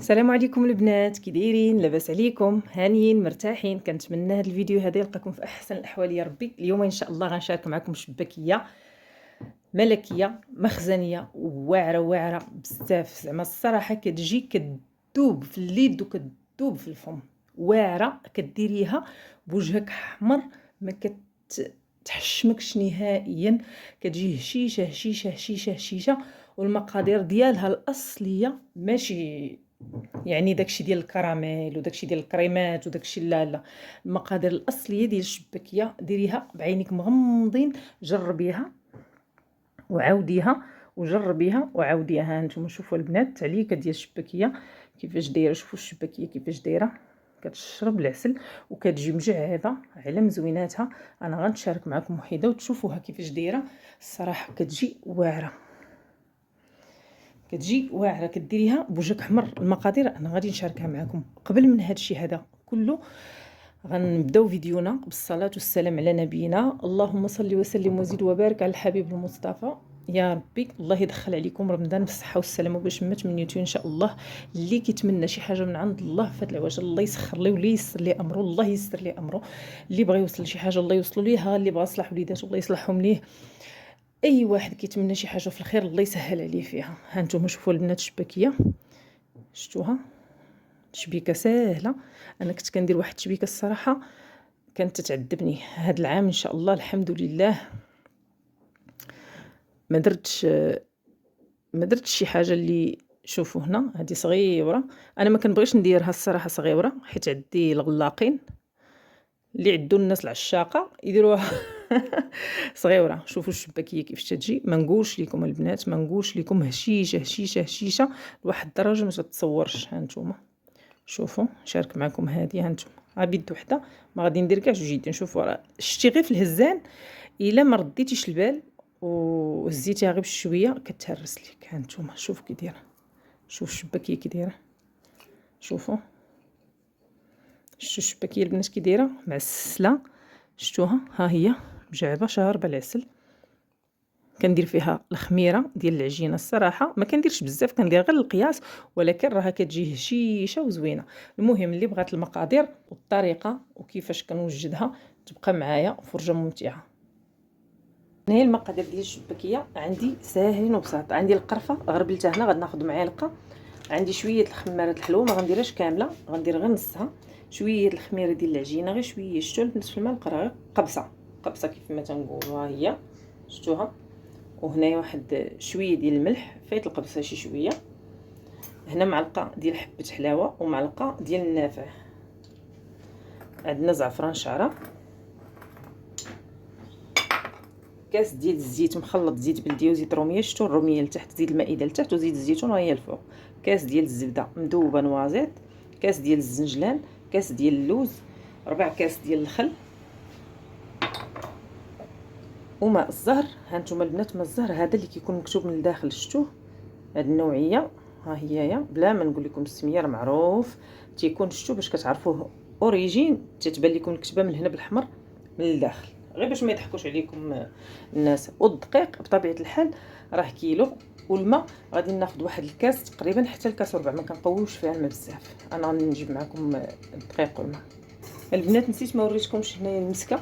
السلام عليكم البنات، كي دايرين؟ لاباس عليكم؟ هانيين مرتاحين؟ كنتمنى هذا الفيديو هذا يلقاكم في احسن الاحوال يا ربي. اليوم ان شاء الله غنشارك معكم شباكيه ملكيه مخزنيه واعره بزاف. زعما الصراحه كتجي كتذوب في اليد وكتذوب في الفم. واعره كديريها بوجهك احمر، ما تحشمكش نهائيا. كتجي هشيشه هشيشه هشيشه هشيشه. والمقادير ديالها الاصليه ماشي يعني داكشي ديال الكراميل وداكشي ديال الكريمات وداكشي، لا. المقادير الاصليه ديال الشباكيه ديريها بعينيك مغمضين، جربيها وعاوديها وجربيها وعاوديها. ها نتوما شوفوا البنات التعليكه ديال الشباكيه كيفاش دايره. شوفوا الشباكيه كيفاش دايره، كتشرب العسل وكتجي مجعبه على مزويناتها. انا غنشارك معكم وحده وتشوفوها كيفاش دايره. الصراحه كتجي واعره، كتجي واعره. كديريها بوجهك احمر. المقادير انا غادي نشاركها معكم. قبل من هذا الشيء هذا كله غنبداو فيديونا بالصلاه والسلام على نبينا. اللهم صل وسلم وزد وبارك على الحبيب المصطفى. يا ربي الله يدخل عليكم رمضان بالصحه والسلامه باش ما تمنيتو ان شاء الله. اللي كيتمنى شي حاجه من عند الله فات العواجل الله يسخر ليه واللي يسر ليه امره الله يسر ليه امره. اللي بغى يوصل شي حاجه الله يوصلوا ليها، اللي بغى يصلح وليداتو الله يصلحهم ليه. اي واحد كيتمنى شي حاجه في الخير الله يسهل عليه فيها. ها نتوما شوفوا البنات الشباكيه، شفتوها تشبيكه ساهله. انا كنت كندير واحد التشبيكه الصراحه كانت تتعذبني. هذا العام ان شاء الله الحمد لله ما درتش شي حاجه. اللي شوفوا هنا هذه صغيره، انا ما كنبغيش نديرها الصراحه صغيره حيت عندي الغلاقين اللي عندو الناس العشاقه يديروها صغيره. شوفوا الشباكيه كيفاش تجي. ما نقولش لكم البنات، ما نقولش لكم هشيشه هشيشه هشيشه لواحد الدرجه ما تتصورش. ها نتوما شوفوا نشارك معكم هذه. ها نتوما بيد وحده ما غادي ندير كاع جوج يدين. شوفوا راه شتي غير في الهزان الا ما رديتيش البال وهزيتيها غير بشويه كتهرس ليك. ها نتوما شوفوا كي دايره، شوف الشباكيه كي دايره. شوفوا شتو الشباكيه البنات كي دايره معسله. شتوها ها هي مجعبه شاربه العسل. كندير فيها الخميره ديال العجينه. الصراحه ما كنديرش بزاف، كندير غير القياس، ولكن راها كتجي هشيشه وزوينه. المهم اللي بغات المقادير والطريقه وكيفاش كنوجدها تبقى معايا، فرجه ممتعه. هنا المقادير ديال الشباكيه عندي ساهلين وبساط. عندي القرفه غربلتها هنا، غناخذ معلقه. عندي شويه الخماره الحلوه ما غنديرهاش كامله، غندير غير نصها. شويه الخميره ديال العجينه غير شويه. شتو البنات في الماء غير قبصه كيف ما تنقولوا. ها هي شتوها. وهنايا واحد شويه ديال الملح، فايت القبصه شي شويه. هنا معلقه ديال حبه حلاوه ومعلقه ديال النافع. عندنا زعفران شعره، كاس ديال الزيت مخلط، زيت بلديه وزيت روميه. شتو الروميه لتحت، زيت المائده لتحت وزيت الزيتون وهي الفوق. كاس ديال الزبده مذوبه نوازيط، كاس ديال الزنجلان، كاس ديال اللوز، 4 كاس ديال الخل وماء الزهر. ها نتوما البنات ماء الزهر هذا اللي كيكون مكتوب من الداخل. شتوه هاد النوعيه ها هي بلا ما نقول لكم السميه راه معروف تيكون. شتو باش كتعرفوه اوريجين تتبان لكم الكتبه من هنا بالاحمر من الداخل، غير باش ما يضحكوش عليكم الناس. والدقيق بطبيعه الحال راه كيلو. والماء غادي ناخذ واحد الكاس تقريبا حتى الكاس وربع، ما كنقويوش فيها الماء بزاف. انا غادي نجيب معكم الدقيق والماء. البنات نسيت ما وريتكمش هنايا المسكه.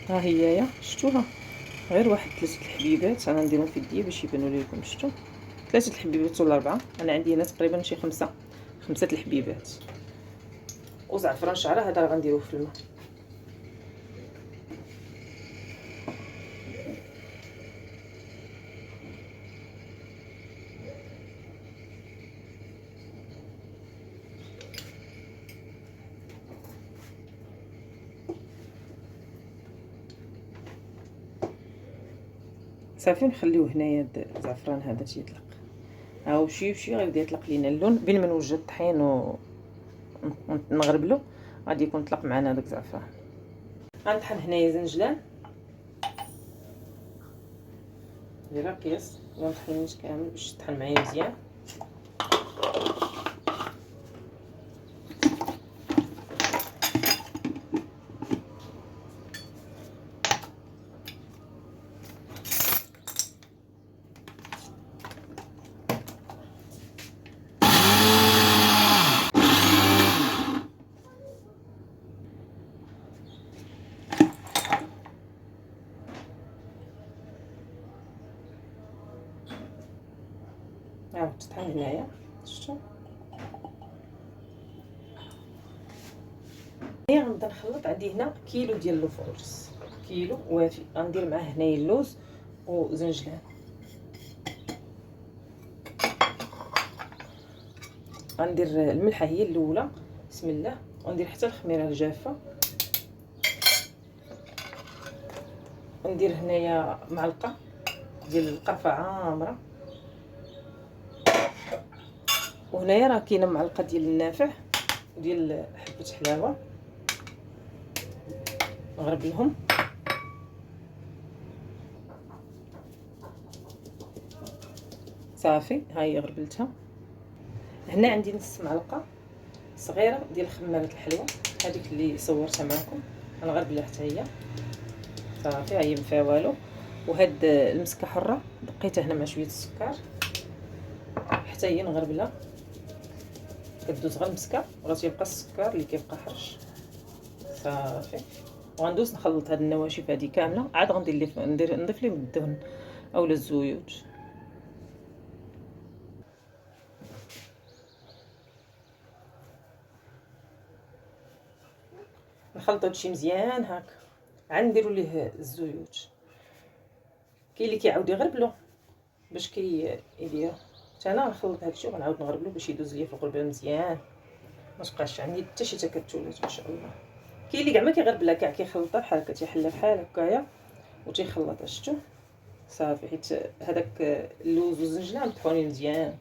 ها هي شتوها غير واحد 3 الحبيبات. انا نديرهم في يدي باش يبانوا لكم. شتو 3 الحبيبات ولا 4؟ انا عندي هنا تقريبا شي 5 الحبيبات. وزعفران شعره هذا راه غنديروه في الماء. صافي نخليوه هنايا الزعفران هذا تيطلق. ها هو شي غيبدا يطلق لينا اللون. بين ما نوجد الطحين ونغربلو غادي يكون طلق معنا داك الزعفران. غنطحن هنايا زنجلان دايره قياس، ما نطحنوش كامل باش يطحن معايا مزيان. عاود تطحن هنايا. شفتوا هنا غنبدا نخلط. عندي هنا كيلو ديال الفورس، كيلو وافي. غندير معاه هنايا اللوز وزنجلان. غندير الملحه هي الاولى، بسم الله. وندير حتى الخميره الجافه. وندير هنايا معلقه ديال القرفه عامره. وهنايا راه كاينه معلقه ديال النافع وديال حبه حلاوه. نغربلهم. صافي ها هي غربلتها. هنا عندي نص معلقه صغيره ديال خماره الحلوى، هذيك اللي صورتها معكم. غنغربلها حتى هي. صافي ها هي مفاوالو. وهاد المسكه حره دقيتها هنا مع شويه السكر حتى هي نغربلها. كدوز غير المسكه وراه تيبقى السكر اللي كيبقى حرش. صافي. وغندوز نخلط هاد النواشف هادي كامله. عاد غندير نضيف لهم الدهن اولا الزيوت. نخلطو هادشي مزيان هكا. عاد نديرو ليه الزيوت. كاين اللي كيعاود يغربلو باش كيدير. حتى انا نخلط هادشي وغنعاود نغربلو باش يدوز ليا في الغربله مزيان، ما تبقاش عندي حتى شي تكتلات ان شاء الله. كاين اللي كاع ما كيغربلها، كاع كيخلطها بحال هكا، تيحلها بحال هكايا وتيخلطها. شفتوا صافي. حيت هذاك اللوز والزنجلان مطحونين مزيان.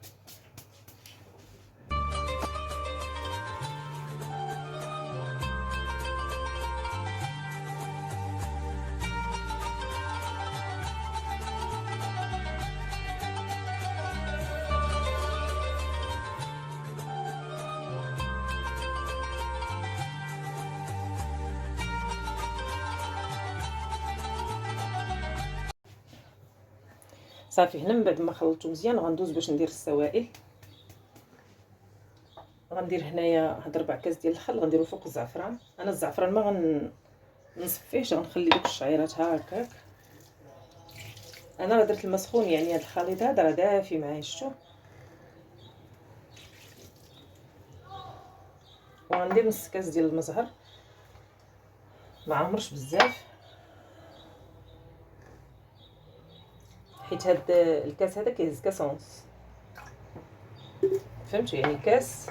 صافي هنا من بعد ما خلطته مزيان غندوز باش ندير السوائل. غندير هنايا هاد 4 كاس ديال الخل، غنديرو فوق الزعفران. انا الزعفران ما غنصفيهش، غنخلي دوك الشعيرات هكاك. انا راه درت الماء سخون، يعني هاد الخليط هذا راه دافي معايا. شفتوا. وغندير نص كاس ديال المزهر، ما عمرش بزاف، حيت هاد الكاس هذا كيهز كاس ونص. فهمتوا يعني كاس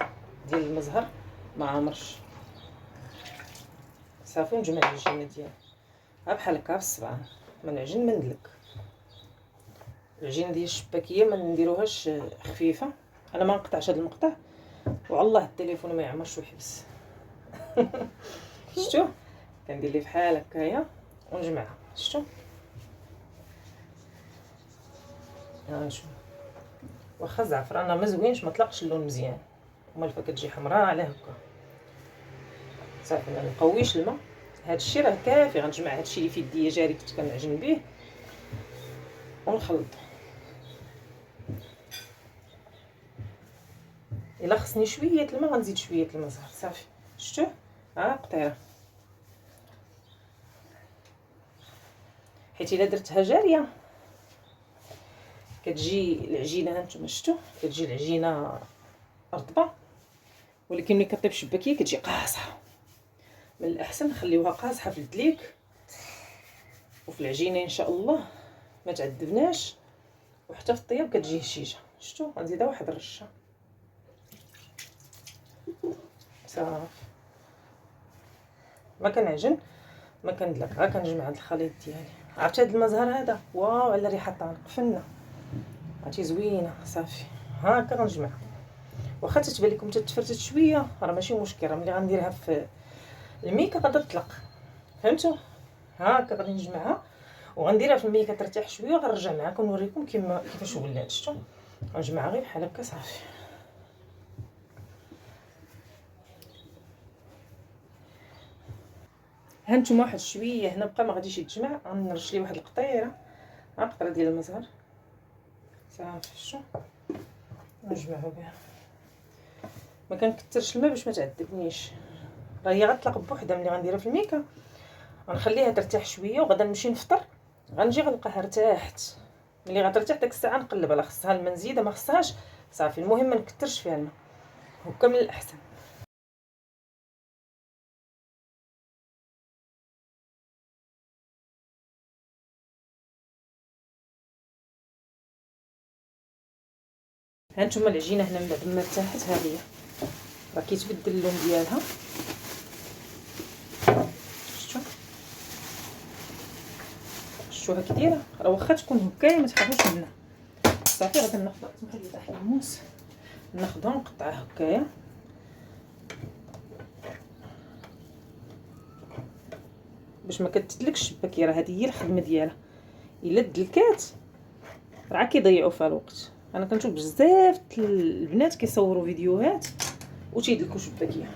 ديال المزهر ما عمرش. صافي. نجمع العجينه ديالي ها بحال هكا بالصبعان، ما نعجن ما ندلك. العجينه ديال الشباكيه ما نديروهاش خفيفه. انا ما نقطعش هذا المقطع، والله التليفون ما يعمرش ويحبس. شفتوا كندير ليه بحال هكايا ونجمعها. شفتوا ها شوف. واخا الزعفران راه ما زوينش، ما طلقش اللون مزيان، ومالفا كتجي حمراء على هكا. صافي ما نقويش الماء. هادشي راه كافي. غنجمع هادشي اللي في يديا جاري كنت كنعجن به ونخلط. الا خصني شويه الماء غنزيد شويه الماء صغير. صافي. شفتوا ها قطيره، حيت الا درتها جاريه كتجي العجينه. هانتوما شفتوا كتجي العجينه رطبه، ولكن ملي كطيب شباكيه كتجي قاصحه. من الاحسن نخليوها قاصحه في الدليك وفي العجينه ان شاء الله ما تعذبناش، وحتى في الطياب كتجي هشيشه. شفتوا غنزيدها واحد الرشه. صافي. ما كنعجن ما كندلك، غير كنجمع هاد الخليط ديالي. عرفت هاد المزهر هذا واو على ريحه طانق فنه، عرفتي زوينه. صافي هاكا غنجمع. واخا تتبان لكم تتفرتت شويه راه ماشي مشكل، راه ملي غنديرها في الميكا غادي تطلق. فهمتوا هاكا غادي نجمعها وغنديرها في الميكا ترتاح شويه وغنرجع معكم نوريكم كيفاش ولات. شفتوا غنجمعها غير بحال هكا. صافي. هانتوما واحد شويه هنا بقى ما غاديش يتجمع، غنرش ليه واحد القطيره، قطره ديال المزهر. صافي. شتو نجمعو بها. ما كنكثرش الماء باش ما تعذبنيش، راه هي غتطلق بوحدها. ملي غنديرها في الميكا غنخليها ترتاح شويه وغادا نمشي نفطر، غنجي غنلقاها ارتاحت. ملي غترتاح ديك الساعه نقلبها. لا خصها الماء نزيدها ما خصهاش صافي. المهم ما نكثرش فيها الماء، هكا من الاحسن. هانتوما العجينه هنا من بعد ما ارتاحت، ها هي راه كيتبدل اللون ديالها. شفتوها كي دايره؟ راه واخا تكون هكايا ما تخافوش منها. صافي غادي ناخذ، سمح لي طاح الموس، ناخذها ونقطعها هكايا باش ما كتدلكش الشباكيه. راه هذه هي الخدمه ديالها، الا دلكات راه كيضيعوا فيها الوقت. انا كنشوف بزاف البنات كيصوروا فيديوهات وتيدلكوا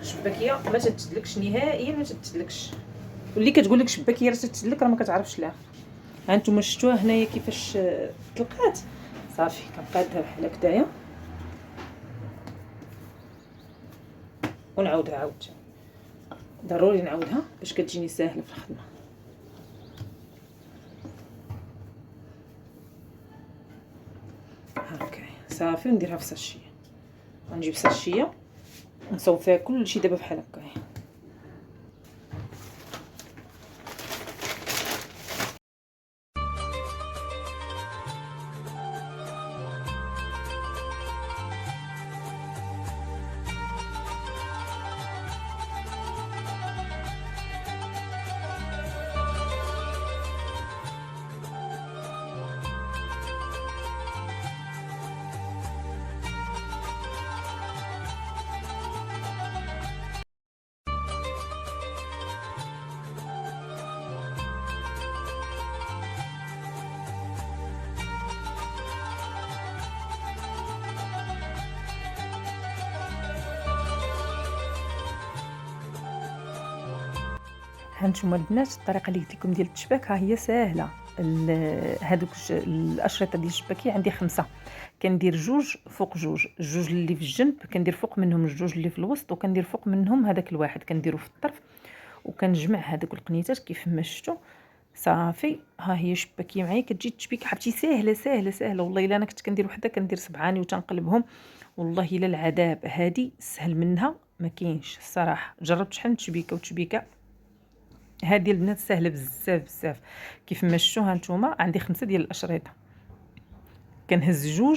الشباكيه ما تتدلكش نهائيا، ما تتدلكش. واللي كتقول لك الشباكيه راه تتدلك راه ما كتعرفش لها. ها انتم شفتوها هنايا كيفاش طلقات. صافي كنقادها بحال هكايا ونعاودها عاود. ضروري نعاودها باش كتجيني ساهله في الخدمه. هكا صافي ونديرها في ساشيه. غنجيب ساشيه نصوب فيها كلشي دابا بحال هكايا. هانتوما البنات الطريقه اللي قلت لكم ديال التشباك ها هي ساهله. هذوك الاشرطه ديال الشباكيه عندي 5، كندير 2 فوق 2، 2 اللي في الجنب كندير فوق منهم 2 اللي في الوسط، وكندير فوق منهم هذاك الواحد كنديرو في الطرف، وكنجمع هذوك القنيتات كيف ما شفتوا. صافي ها هي شباكيه معايا كتجي التشبيكه حبتي ساهله ساهله ساهله. والله الا انا كنت كندير وحده كندير سبعاني وتنقلبهم، والله الا العذاب. هذه سهل منها ما كاينش الصراحه. جربت شحال من تشبيكه وتشبيكه، هذه البنات سهله بزاف بزاف. كيف ما شفتوا هانتوما عندي 5 ديال الاشرطه، كنهز 2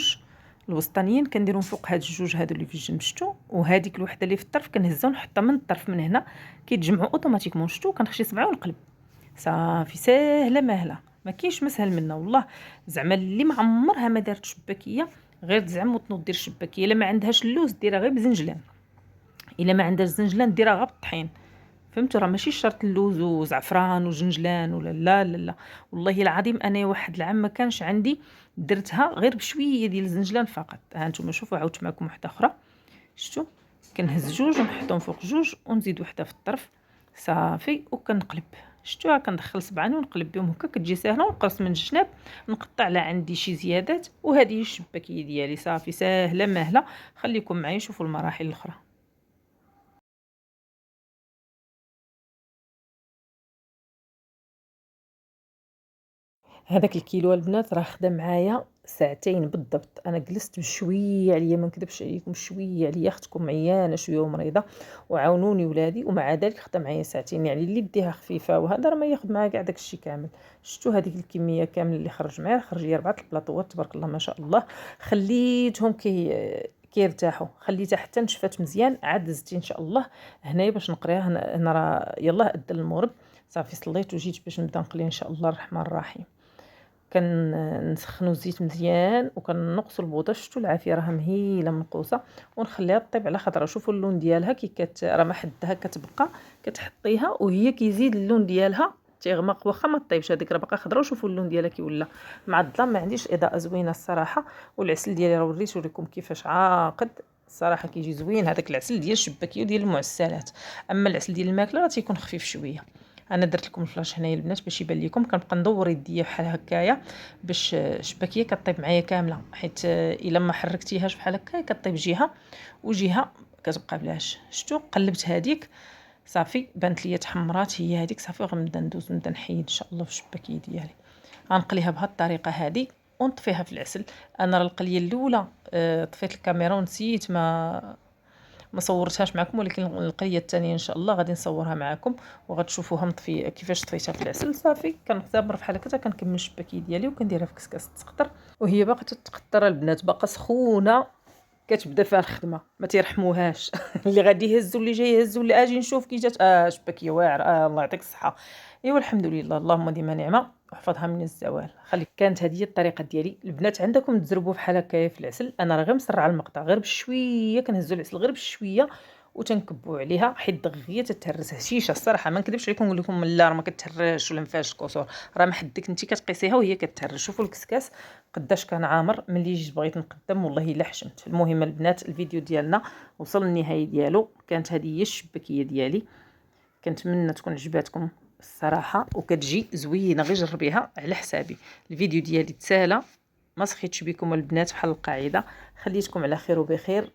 الوسطانيين كنديرهم فوق هاد 2 هادو اللي في الجنب شفتوا، وهذيك الوحده اللي في الطرف كنهزها ونحطها من الطرف من هنا كيتجمعوا اوتوماتيكمون. شفتوا كنخشي صبعي ونقلب. صافي ساهله ماهله، ما كاينش مسهل منها والله. زعما اللي ما عمرها ما دارت شباكيه غير تزعم وتنوض دير شباكيه. الا ما عندهاش اللوز ديرها غير بزنجلان، الا ما عندهاش زنجلان ديرها غير بالطحين. فهمتوا؟ راه ماشي شرط اللوز وزعفران وجنجلان ولا لا لا لا. والله العظيم انا واحد العام ما كانش عندي، درتها غير بشويه ديال الزنجلان فقط. ها انتم شوفوا عاودت معكم وحده اخرى. شفتوا كنهز 2 ونحطهم فوق 2 ونزيد وحده في الطرف. صافي وكنقلب. شفتوها كندخل صبعاني ونقلب بهم هكا كتجي ساهله. ونقص من الجناب نقطع على عندي شي زيادات، وهذه هي الشباكيه ديالي. صافي ساهله ماهله. خليكم معايا شوفوا المراحل الاخرى. هذاك الكيلو البنات راه خدا معايا ساعتين بالضبط. انا جلست بشويه عليا، ما نكذبش عليكم، شويه عليا، اختكم عيانه شويه ومريضه وعاونوني ولادي، ومع ذلك خدا معايا ساعتين. يعني اللي ديها خفيفه وهذا راه ما ياخذ معايا كاع داكشي كامل. شفتوا هذيك الكميه كامله اللي خرج معايا، خرج لي 4 البلاطوات تبارك الله ما شاء الله. خليتهم كيرتاحوا، خليتها حتى نشفات مزيان. عاد زدتي ان شاء الله هنايا باش نقريها. انا راه يلاه ادى المغرب. صافي صليت وجيت باش نبدا نقلي ان شاء الله الرحمن الرحيم. كنسخنوا الزيت مزيان وكنقصوا البوطه. شفتوا العافيه راه مهيله منقوصه، ونخليها طيب على خضره. شوفوا اللون ديالها كي راه ما حدها كتبقى كتحطيها وهي كيزيد اللون ديالها تيغمق. واخا ما طيبش هذيك راه باقا خضره. وشوفوا اللون ديالها كي ولا مع الظلام. ما عنديش اضاءه زوينه الصراحه. والعسل ديالي راه وريته لكم كيفاش عاقد الصراحه كيجي زوين. هذاك العسل ديال الشباكيه وديال المعسلات. اما العسل ديال الماكله راه تيكون خفيف شويه. انا درت لكم الفلاش هنايا البنات باش يبان لكم. كنبقى ندور يديا بحال هكايا باش الشباكيه كطيب معايا كامله، حيت الا ما حركتيهاش بحال هكا كطيب جهه وجهه كتبقى بلاش. شفتوا قلبت هذيك صافي بانت ليا تحمرات هي هذيك. صافي غنبدا ندوز نبدا نحيد ان شاء الله في الشباكيه ديالي. غنقليها بهذه الطريقه هذه ونطفيها في العسل. انا راه القليه الاولى طفيت الكاميرا ونسيت ما صورتهاش معكم، ولكن القليه الثانيه ان شاء الله غادي نصورها معكم وغتشوفوها مطفي كيفاش طفيتها في العسل. صافي كنختبر بحال هكا، كنكمل الشباكيه ديالي وكنديرها في كسكاس تقطر، وهي باقا تتقطر البنات، باقا سخونه كتبدا فيها الخدمه، ما تيرحموهاش. اللي غادي يهزوا اللي جاي يهزوا اللي اجي نشوف كي جات شباكيه واعره. الله يعطيك الصحه. ايوا الحمد لله، اللهم ديما نعمه واحفظها من الزوال. كانت هذه هي الطريقه ديالي. البنات عندكم تجربوا بحال هكايا في العسل. انا راه غير مسرعه المقطع، غير بشويه كنهزوا العسل غير بشويه وتنكبوا عليها حيت دغيا تتهرس هشيشه. الصراحه ما نكذبش عليكم نقول لكم لا راه ما كتهرش ولا ما فيهاش الكسور، راه محدك انت كتقيسيها وهي كتهرش. شوفوا الكسكاس قداش كان عامر. ملي جيت بغيت نقدم والله الا حشمت. المهم البنات الفيديو ديالنا وصل للنهايه ديالو. كانت هذه هي الشباكيه ديالي، كنتمنى تكون عجباتكم الصراحه وكتجي زوينه. غير جربيها على حسابي. الفيديو ديالي تسالى، ما سخيتش بكم البنات بحال القاعده. خليتكم على خير وبخير.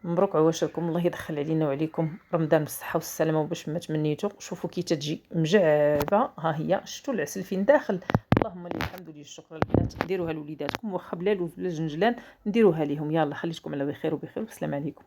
مبروك عواشركم، الله يدخل علينا وعليكم رمضان بالصحه والسلامه وباش ما تمنيتو. شوفوا كي تجي مجعبه، ها هي شفتوا العسل فين داخل. اللهم لله الحمد لله الشكر. البنات ديروها لوليداتكم، واخا بلا لوز بلا جنجلان نديروها ليهم. يلا خليتكم على بخير وبخير والسلام عليكم.